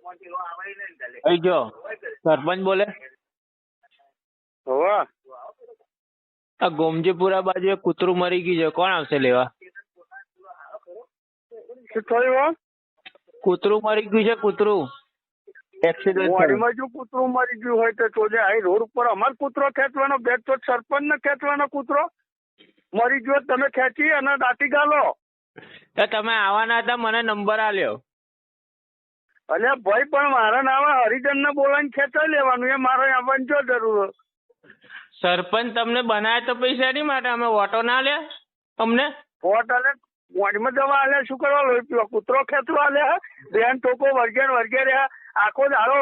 અહીં જો સરપંચ બોલે. હોવે. આ ગોમજીપુરા બાજુ એક કૂતરું મરી ગયું છે, કોણ આવશે લેવા? શું થયું? કૂતરું મરી ગયું છે, કૂતરું એક્સિડન્ટ થયું. મોડીમાં જો કૂતરું મરી ગયું હોય તો જોજે. અહીં રોડ ઉપર અમાર કૂતરો ખેંચવાનો બે તો સરપંચ ને ખેંચવાનો કૂતરો મરી ગયો તમે ખેંચી અને દાટી ગાલો. તો તમે આવવાના હતા, મને નંબર આલ્યો. અલ્યા ભાઈ પણ મારા નામે હરિજન ને બોલાવીને ખેંચાઈ લેવાનું, એ મારે આવવાની જો જરૂર. સરપંચ તમને બનાવે તો પૈસા નહીં માટે અમે ઓટો ના લે અમને વોટ આલે મોડીમાં દવા આલે શું કરવા લોહી પીવા? કૂતરો ખેંચવા આલે બેન ટોકો વર્ગે રહ્યા આખો દાડો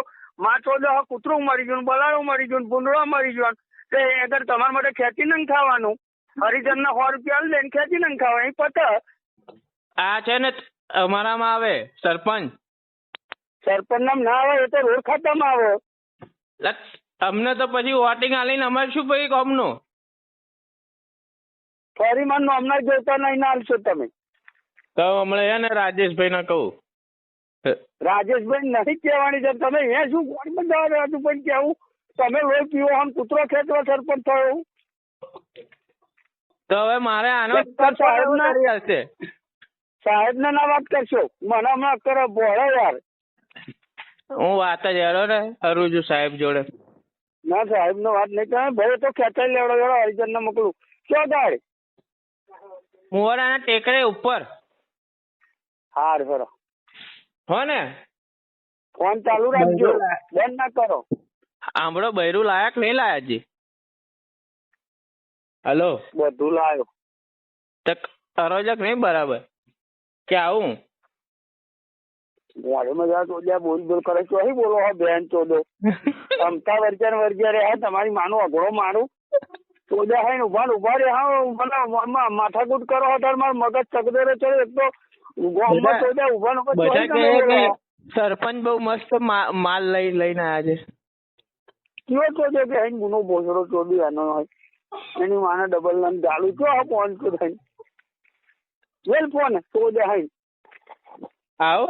માછો દો કૂતરું મરી ગયું, બલાડું મરી ગયું, ભૂંડળો મરી ગયો. તો એ અગર તમારા માટે ખેંચી ને ખાવાનું, હરિજન ના 100 રૂપિયા લઈને ખેંચી ને ખાવા અહીં પતે. આ છે ને અમારામાં આવે સરપંચ. સરપંચ નામ ના આવે એ તો રોડ ખાતામાં આવે. અમને તો પછી વોટિંગ આલીને અમારે શું ભાઈ કોમનું? ફરી માન હમણાં જોતા નહીં ના આલશો તમે. તો હમણાં હે ને રાજેશભાઈ ને કહું. રાજેશભાઈ નહીં કહેવાની છે તમે એ શું કોણ જવા દેવાતું પણ કેવું તમે લોહી પીવો આમ કૂતરો ખેંચવા સરપંચ થયો. તો હવે મારે આનો સાહેબ ને ના વાત કરશો, મને હમણાં કરો ભોળો યાર. હું વાત જ યાર ને કરું છું સાહેબ જોડે. ના સાહેબ નો વાત નહીં કરે ભાઈ તો ખેંચાઈ લેવડો હરિજન ને મોકલું ક્યાં ગાડી મુવાડાના ટેકરે ઉપર. હાર ખરો હો ને ફોન ચાલુ રાખજો, બંધ ના કરો. આંબળો બૈરું લાયક નહીં લાયા જી. હલો બધું લાયો તો અરોજક નહીં બરાબર કે આવું મોડે જા ચોદ્યા બોલ કરે છો અહીં બોલો હા બેન ચોદો ક્ષમતા વર્ગે રહ્યા તમારી માનું અઘરો મારું ચોદ્યા હોય ને ઉભા રે હા માથાકૂટ કરો હતા મારું મગજ ચકદરે ચડે એક તો ગામમાં ચોદ્યા ઉભા સરપંચ બહુ મસ્ત માલ લઈને આવ્યા છે. કેવો ચોદ્યો કે અહીં ગુનો ભોસડો ચોદી આનો હોય એની માને ડબલ નામ ચાલુ છો ફોન તો થઈ વેલ ફોન ચોદ્યા હોય આવો